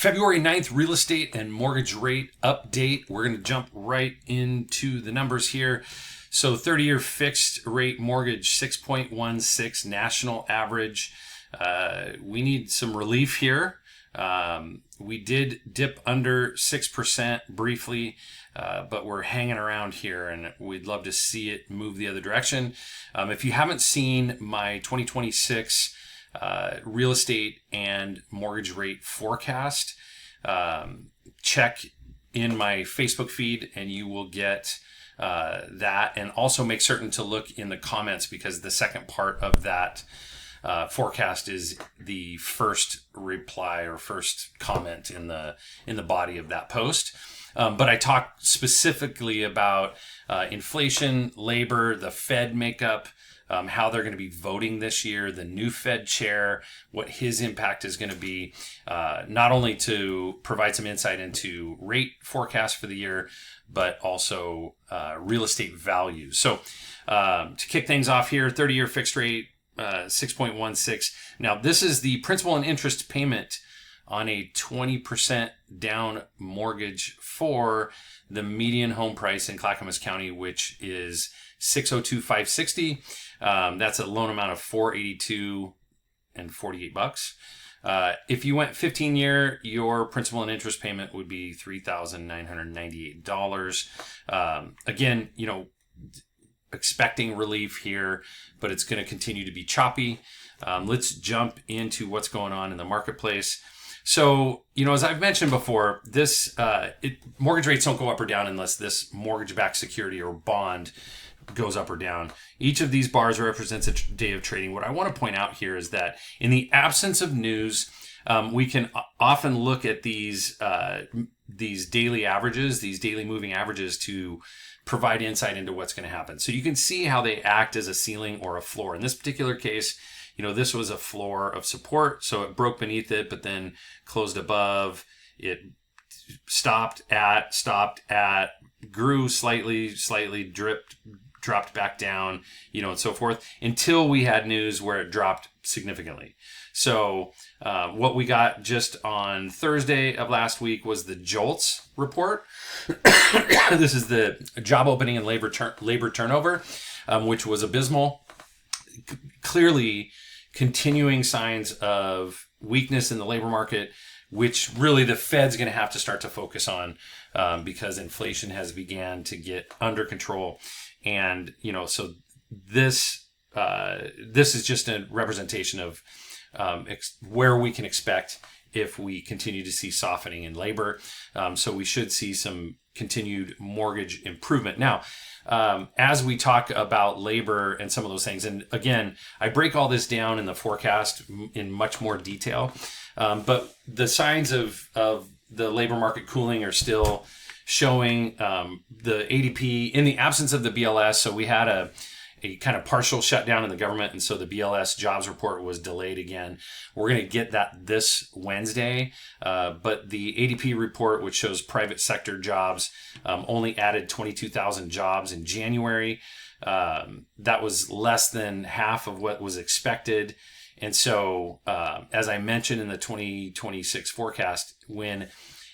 February 9th, real estate and mortgage rate update. We're going to jump right into the numbers here. So 30-year fixed rate mortgage, 6.16 national average. We need some relief here. We did dip under 6% briefly, but we're hanging around here and we'd love to see it move the other direction. If you haven't seen my 2026 real estate and mortgage rate forecast, check in my Facebook feed and you will get that, and also make certain to look in the comments because the second part of that forecast is the first reply or first comment in the body of that post. But I talk specifically about inflation, labor, the Fed makeup, how they're going to be voting this year, the new Fed chair, what his impact is going to be, not only to provide some insight into rate forecast for the year, but also real estate values. So to kick things off here, 30-year fixed rate, 6.16. Now, this is the principal and interest payment on a 20% down mortgage for the median home price in Clackamas County, which is $602,560. That's a loan amount of $482 and $48. If you went 15-year, your principal and interest payment would be $3,998. Again, expecting relief here, but it's going to continue to be choppy. Let's jump into what's going on in the marketplace. So, as I've mentioned before, this mortgage rates don't go up or down unless this mortgage-backed security or bond goes up or down. Each of these bars represents a day of trading. What I want to point out here is that in the absence of news, we can often look at these daily averages, these daily moving averages, to provide insight into what's going to happen. So you can see how they act as a ceiling or a floor. In this particular case, this was a floor of support. So it broke beneath it, but then closed above. It stopped at, grew slightly, dropped back down, and so forth, until we had news where it dropped significantly. So what we got just on Thursday of last week was the JOLTS report. This is the job opening and labor turnover, which was abysmal. Clearly continuing signs of weakness in the labor market, which really the Fed's going to have to start to focus on because inflation has began to get under control. And, so this is just a representation of where we can expect if we continue to see softening in labor. So we should see some continued mortgage improvement. Now, as we talk about labor and some of those things, and again, I break all this down in the forecast in much more detail, but the signs of the labor market cooling are still showing. The ADP, in the absence of the BLS, so we had a kind of partial shutdown in the government, and so the BLS jobs report was delayed again. We're going to get that this Wednesday, but the ADP report, which shows private sector jobs, only added 22,000 jobs in January. That was less than half of what was expected. And so, as I mentioned in the 2026 forecast, when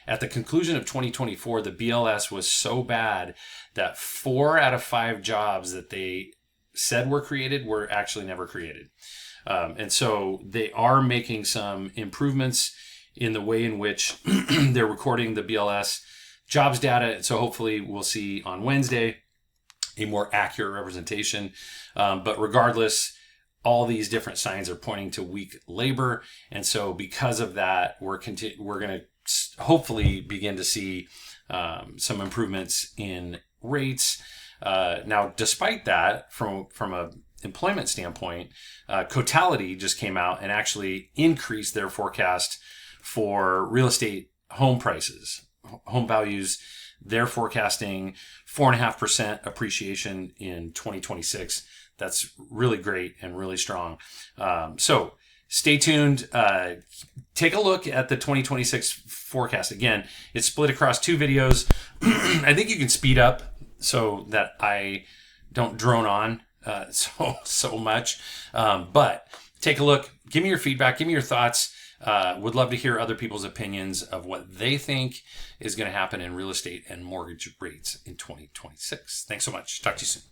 at the conclusion of 2024, the BLS was so bad that 4 out of 5 jobs that they said were created were actually never created. And so they are making some improvements in the way in which they're recording the BLS jobs data. So hopefully we'll see on Wednesday a more accurate representation. But regardless, all these different signs are pointing to weak labor. And so because of that, we're going to hopefully begin to see some improvements in rates. Now, despite that, from a employment standpoint, Cotality just came out and actually increased their forecast for real estate home prices, home values. They're forecasting 4.5% appreciation in 2026. That's really great and really strong. So stay tuned. Take a look at the 2026 forecast. Again, it's split across 2 videos. I think you can speed up so that I don't drone on so much. But take a look. Give me your feedback. Give me your thoughts. Would love to hear other people's opinions of what they think is going to happen in real estate and mortgage rates in 2026. Thanks so much. Talk to you soon.